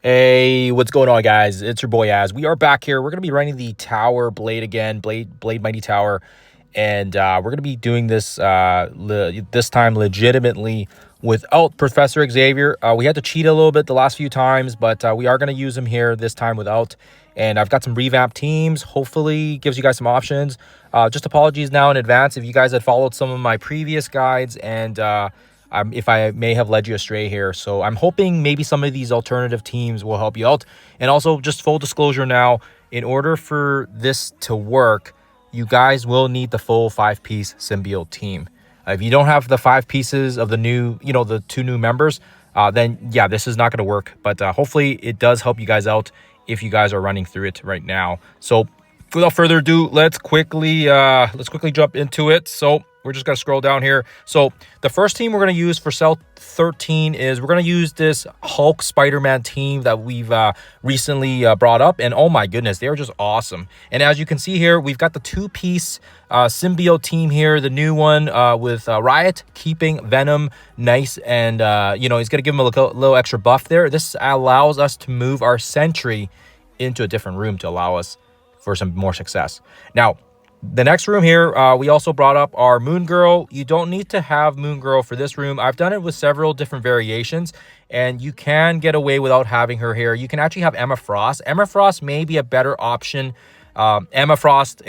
Hey, what's going on, guys? It's your boy Az. We are back here. We're gonna be running the Tower Blade again, Blade Mighty Tower, and we're gonna be doing this this time legitimately without Professor Xavier. We had to cheat a little bit the last few times, but we are gonna use him here this time without. And I've got some revamped teams. Hopefully, gives you guys some options. Just apologies now in advance if you guys had followed some of my previous guides and. If I may have led you astray here. So I'm hoping maybe some of these alternative teams will help you out. And also, just full disclosure now, in order for this to work, you guys will need the full 5-piece symbiote team. If you don't have the 5 pieces of the new, the 2 new members, then yeah, this is not going to work. But hopefully it does help you guys out if you guys are running through it right now. So without further ado, let's quickly jump into it. So we're just going to scroll down here. So the first team we're going to use for cell 13 is we're going to use this Hulk Spider-Man team that we've recently brought up. And oh my goodness, they're just awesome. And as you can see here, we've got the 2-piece symbiote team here. The new one with Riot keeping Venom nice. And, he's going to give him a little extra buff there. This allows us to move our Sentry into a different room to allow us for some more success. Now, the next room here, we also brought up our Moon Girl. You don't need to have Moon Girl for this room. I've done it with several different variations, and you can get away without having her here. You can actually have Emma Frost. Emma Frost may be a better option. X-Men Emma Frost,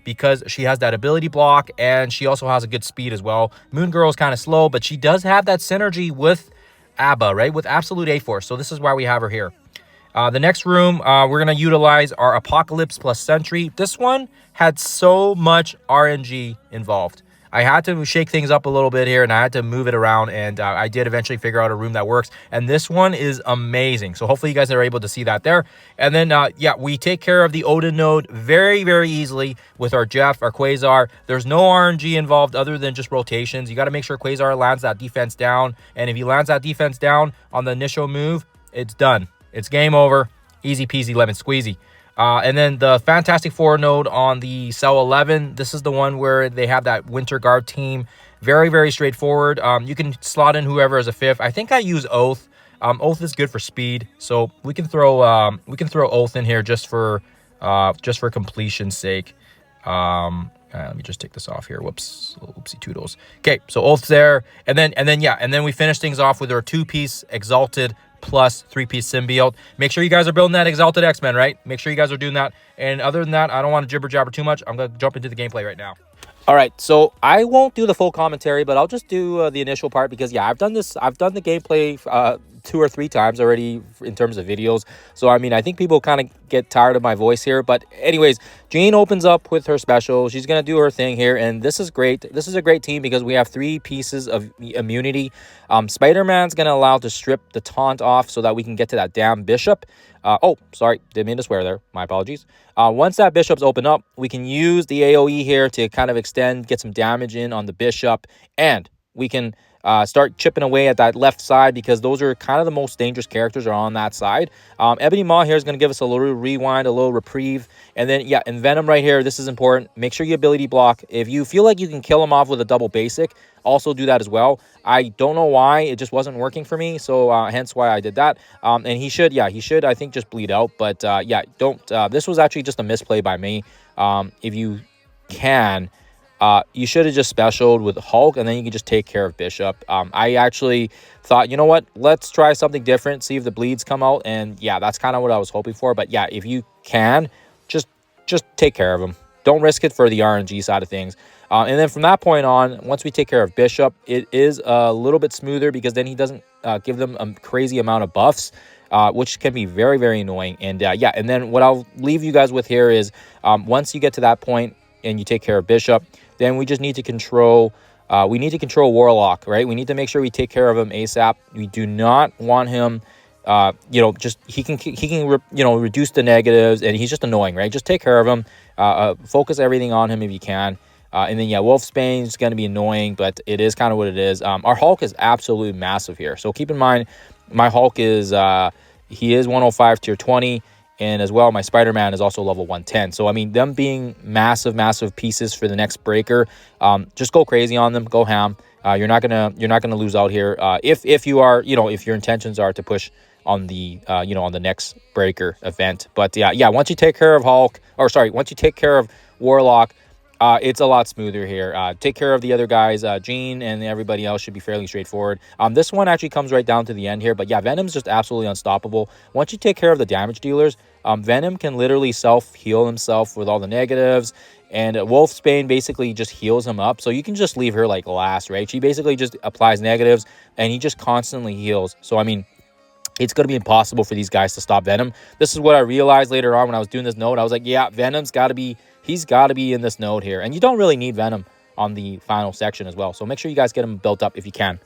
because she has that ability block, and she also has a good speed as well. Moon Girl is kind of slow, but she does have that synergy with ABBA, right? With Absolute A-Force. So this is why we have her here. The next room, we're going to utilize our Apocalypse plus Sentry. This one had so much RNG involved. I had to shake things up a little bit here, and I had to move it around, and I did eventually figure out a room that works. And this one is amazing. So hopefully you guys are able to see that there. And then, we take care of the Odin node very, very easily with our Jeff, our Quasar. There's no RNG involved other than just rotations. You got to make sure Quasar lands that defense down. And if he lands that defense down on the initial move, it's done. It's game over. Easy peasy lemon squeezy. And then the Fantastic Four node on the cell 11. This is the one where they have that Winter Guard team. Very, very straightforward. You can slot in whoever as a 5th. I think I use Oath. Oath is good for speed, so we can throw Oath in here just for completion's sake. Let me just take this off here. Whoops, oopsie toodles. Okay, so Oath's there, and then we finish things off with our 2-piece Exalted plus 3-piece symbiote. Make sure you guys are building that Exalted X-Men, right? Make sure you guys are doing that. And other than that, I don't want to jibber jabber too much. I'm gonna jump into the gameplay right now. All right, so I won't do the full commentary, but I'll just do the initial part because I've done the gameplay 2 or 3 times already in terms of videos. So I mean, I think people kind of get tired of my voice here, but anyways, Jane opens up with her special. She's gonna do her thing here, and this is great. This is a great team because we have 3 pieces of immunity. Spider-Man's gonna allow to strip the taunt off so that we can get to that damn bishop. Oh, sorry, didn't mean to swear there. My apologies. Once that bishop's open up, we can use the AoE here to kind of extend, get some damage in on the bishop, and we can start chipping away at that left side because those are kind of the most dangerous characters are on that side. Ebony Maw here is going to give us a little rewind, a little reprieve. And then, in Venom right here, this is important. Make sure you ability block. If you feel like you can kill him off with a double basic, also do that as well. I don't know why. It just wasn't working for me, so hence why I did that. And he should, I think, just bleed out. But, don't. This was actually just a misplay by me. If you can... you should have just specialed with Hulk, and then you can just take care of Bishop. I actually thought, you know what, let's try something different, see if the bleeds come out, and that's kind of what I was hoping for. But if you can, just take care of him. Don't risk it for the RNG side of things. And then from that point on, once we take care of Bishop, it is a little bit smoother because then he doesn't give them a crazy amount of buffs, which can be very, very annoying. And and then what I'll leave you guys with here is once you get to that point and you take care of Bishop, then we just need to control Warlock, right? We need to make sure we take care of him ASAP. We do not want him, he can reduce the negatives, and he's just annoying, right? Just take care of him, focus everything on him if you can. And then, Wolfsbane is going to be annoying, but it is kind of what it is. Our Hulk is absolutely massive here. So keep in mind, my Hulk is, he is 105 tier 20. And as well, my Spider-Man is also level 110. So, I mean, them being massive, massive pieces for the next breaker, just go crazy on them, go ham. You're not gonna lose out here. If you are, if your intentions are to push on the on the next breaker event. But yeah, once you take care of once you take care of Warlock, it's a lot smoother here. Take care of the other guys. Gene and everybody else should be fairly straightforward. This one actually comes right down to the end here. But yeah, Venom's just absolutely unstoppable. Once you take care of the damage dealers, Venom can literally self-heal himself with all the negatives. And Wolfsbane basically just heals him up. So you can just leave her like last, right? She basically just applies negatives and he just constantly heals. So, I mean, it's going to be impossible for these guys to stop Venom. This is what I realized later on when I was doing this node. I was like, yeah, he's got to be in this node here. And you don't really need Venom on the final section as well. So make sure you guys get him built up if you can.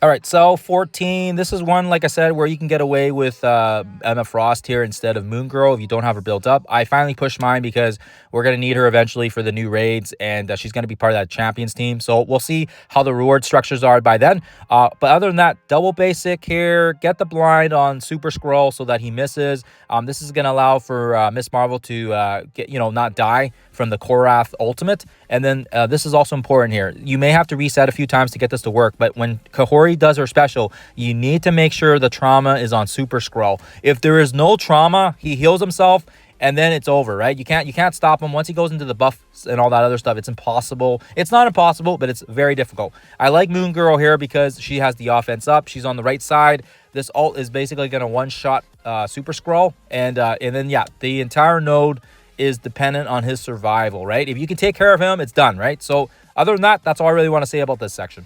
All right, so 14. This is one, like I said, where you can get away with Emma Frost here instead of Moon Girl if you don't have her built up. I finally pushed mine because we're going to need her eventually for the new raids, and she's going to be part of that champions team. So we'll see how the reward structures are by then. But other than that, double basic here. Get the blind on Super Scroll so that he misses. This is going to allow for Miss Marvel to not die from the Korath ultimate. And then this is also important here. You may have to reset a few times to get this to work, but when Kahori does her special, you need to make sure the trauma is on Super Scroll. If there is no trauma, he heals himself and then it's over, right? You can't stop him. Once he goes into the buffs and all that other stuff, it's impossible. It's not impossible, but it's very difficult. I like Moon Girl here because she has the offense up. She's on the right side. This ult is basically going to one-shot Super Scroll. And then, yeah, the entire node is dependent on his survival, right? If you can take care of him, it's done, right? So other than that, that's all I really want to say about this section.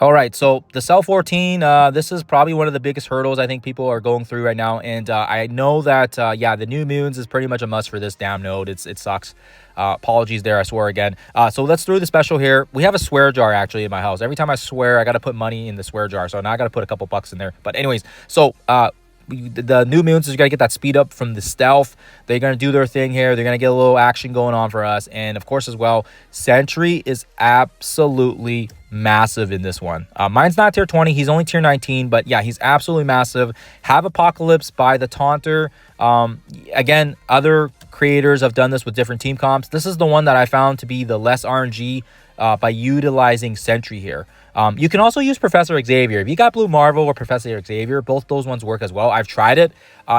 All right, so the Cell 14, this is probably one of the biggest hurdles I think people are going through right now. And I know that, yeah, the new moons is pretty much a must for this damn node. It sucks. Apologies there, I swear again. So let's through the special here. We have a swear jar actually in my house. Every time I swear, I got to put money in the swear jar. So now I got to put a couple bucks in there. But anyways, so the new moons is going to get that speed up from the stealth. They're going to do their thing here. They're going to get a little action going on for us. And of course as well, Sentry is absolutely massive in this one. Mine's not tier 20. He's only tier 19, but yeah, he's absolutely massive. Have Apocalypse by the Taunter. Again, other creators have done this with different team comps. This is the one that I found to be the less RNG by utilizing Sentry here. You can also use Professor Xavier. If you got Blue Marvel or Professor Xavier, both those ones work as well. I've tried it.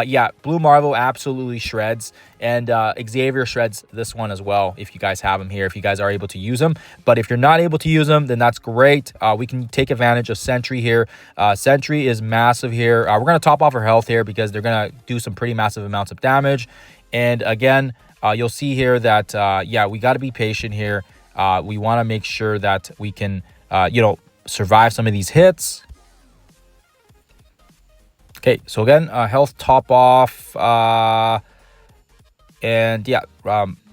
Yeah, Blue Marvel absolutely shreds, and Xavier shreds this one as well if you guys have him here, if you guys are able to use them. But if you're not able to use them, then that's great. We can take advantage of Sentry here. Sentry is massive here. We're going to top off her health here because they're going to do some pretty massive amounts of damage. And again, you'll see here that, yeah, we got to be patient here. We want to make sure that we can, survive some of these hits. Okay, so again, health top off. And yeah,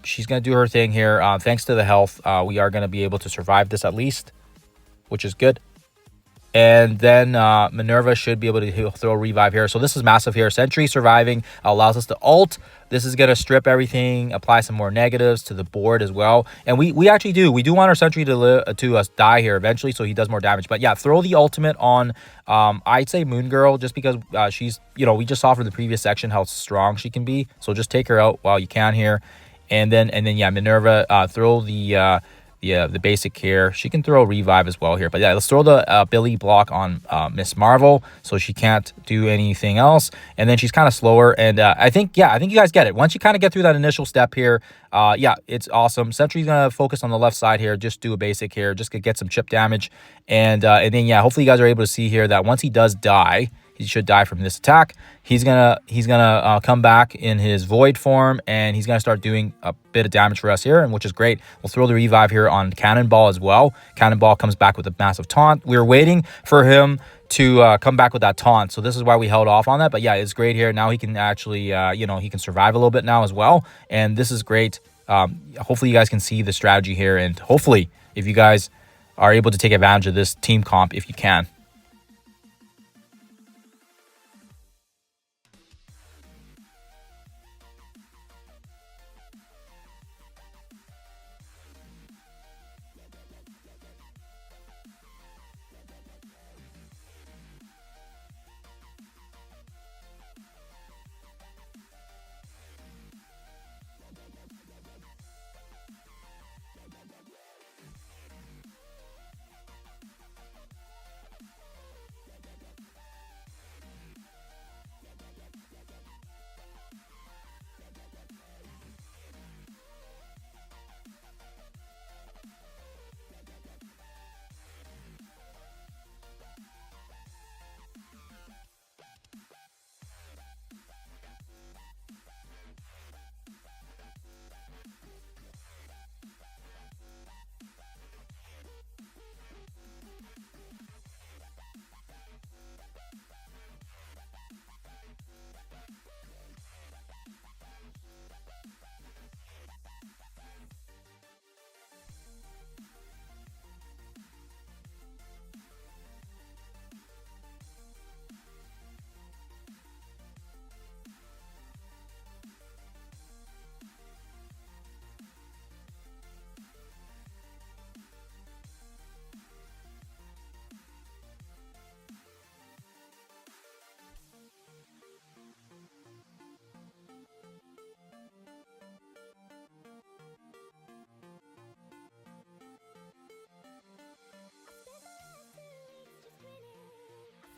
she's going to do her thing here. Thanks to the health, we are going to be able to survive this at least, which is good. And then Minerva should be able to throw a revive here. So this is massive here. Sentry surviving allows us to ult. This is going to strip everything, apply some more negatives to the board as well. And we actually do. We do want our Sentry to die here eventually so he does more damage. But yeah, throw the ultimate on, I'd say Moon Girl, just because she's, we just saw from the previous section how strong she can be. So just take her out while you can here. And then yeah, Minerva, throw the basic here. She can throw a revive as well here. But yeah, let's throw the ability block on Miss Marvel so she can't do anything else. And then she's kind of slower. And I think you guys get it. Once you kind of get through that initial step here, yeah, it's awesome. Sentry's going to focus on the left side here. Just do a basic here. Just to get some chip damage. And then, yeah, hopefully you guys are able to see here that once he does die, he should die from this attack. He's gonna come back in his void form, and he's gonna start doing a bit of damage for us here, and which is great. We'll throw the revive here on Cannonball as well. Cannonball comes back with a massive taunt. We were waiting for him to come back with that taunt, so this is why we held off on that. But yeah, it's great here. Now he can actually, he can survive a little bit now as well, and this is great. Hopefully you guys can see the strategy here, and hopefully if you guys are able to take advantage of this team comp if you can.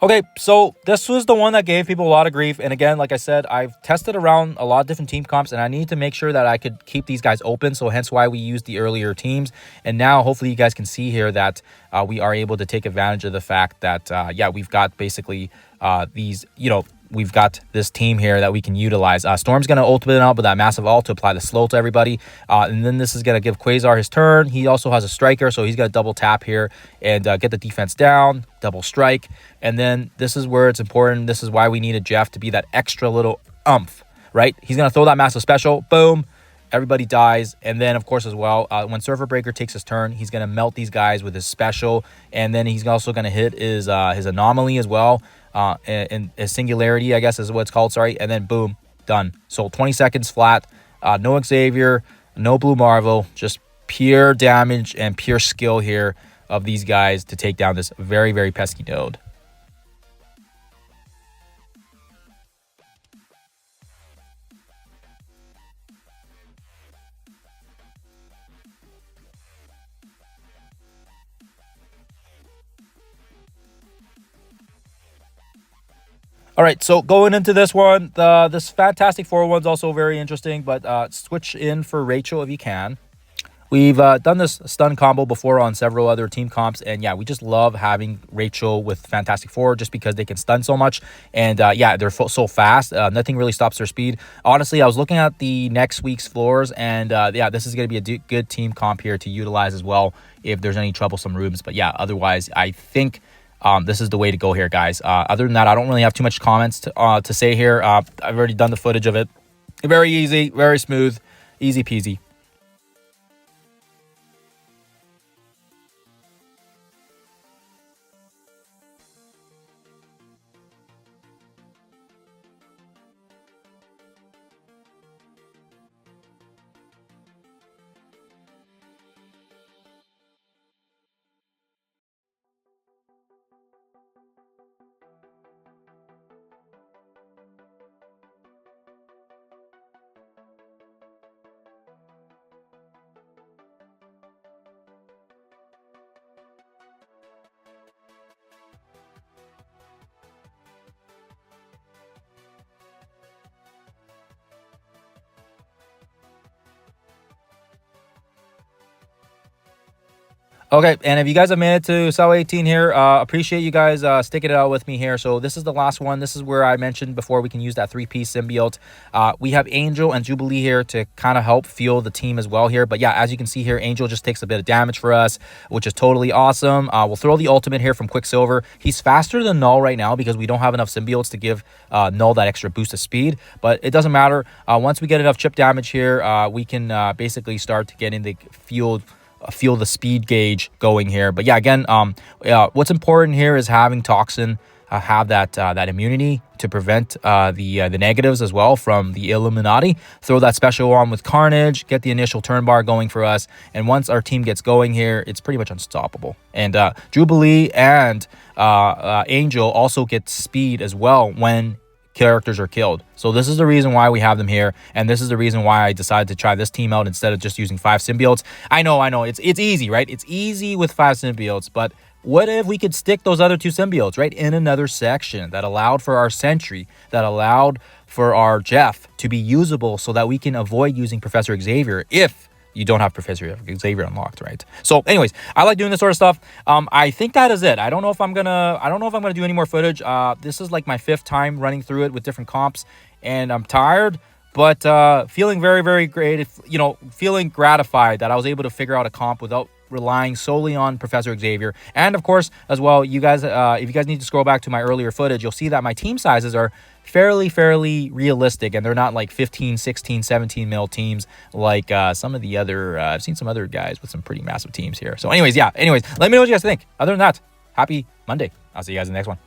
Okay, so this was the one that gave people a lot of grief. And again, like I said, I've tested around a lot of different team comps, and I need to make sure that I could keep these guys open. So hence why we used the earlier teams. And now hopefully you guys can see here that we are able to take advantage of the fact that, yeah, we've got basically these, we've got this team here that we can utilize. Storm's going to ultimate out with that massive ult to apply the slow to everybody. And then this is going to give Quasar his turn. He also has a striker, so he's going to double tap here and get the defense down, double strike. And then this is where it's important. This is why we needed Jeff to be that extra little umph, right? He's going to throw that massive special. Boom. Everybody dies. And then, of course, as well, when Surfer Breaker takes his turn, he's going to melt these guys with his special. And then he's also going to hit his anomaly as well. And a singularity, I guess is what it's called, sorry. And then, boom, done. So 20 seconds flat. No Xavier, no Blue Marvel. Just pure damage and pure skill here of these guys to take down this very, very pesky node. All right, so going into this one, this Fantastic Four one's also very interesting, but switch in for Rachel if you can. We've done this stun combo before on several other team comps, and yeah, we just love having Rachel with Fantastic Four just because they can stun so much, and yeah, they're so fast. Nothing really stops their speed. Honestly, I was looking at the next week's floors, and yeah, this is going to be a good team comp here to utilize as well if there's any troublesome rooms. But yeah, otherwise, I think this is the way to go here, guys. Other than that, I don't really have too much comments to say here. I've already done the footage of it. Very easy, very smooth, easy peasy. Okay, and if you guys have made it to cell 18 here, appreciate you guys sticking it out with me here. So this is the last one. This is where I mentioned before we can use that 3-piece symbiote. We have Angel and Jubilee here to kind of help fuel the team as well here. But yeah, as you can see here, Angel just takes a bit of damage for us, which is totally awesome. We'll throw the ultimate here from Quicksilver. He's faster than Null right now because we don't have enough symbiotes to give Null that extra boost of speed. But it doesn't matter. Once we get enough chip damage here, we can basically start to get in the field, feel the speed gauge going here. But yeah, again, what's important here is having Toxin have that immunity to prevent the negatives as well from the Illuminati. Throw that special on with Carnage, get the initial turn bar going for us, and once our team gets going here, it's pretty much unstoppable. And Jubilee and Angel also get speed as well when characters are killed. So this is the reason why we have them here, and this is the reason why I decided to try this team out instead of just using 5 symbiotes. I know, it's easy, right? It's easy with 5 symbiotes, but what if we could stick those other 2 symbiotes right in another section that allowed for our Sentry, that allowed for our Jeff to be usable so that we can avoid using Professor Xavier if you don't have Professor Xavier unlocked, right? So anyways, I like doing this sort of stuff. I think that is it. I don't know if I'm gonna do any more footage. This is like my 5th time running through it with different comps, and I'm tired, but feeling very, very great. Feeling gratified that I was able to figure out a comp without relying solely on Professor Xavier. And of course, as well, you guys, if you guys need to scroll back to my earlier footage, you'll see that my team sizes are fairly realistic, and they're not like 15, 16, 17 mil teams like some of the other, I've seen some other guys with some pretty massive teams here. So anyways, let me know what you guys think. Other than that, happy Monday. I'll see you guys in the next one.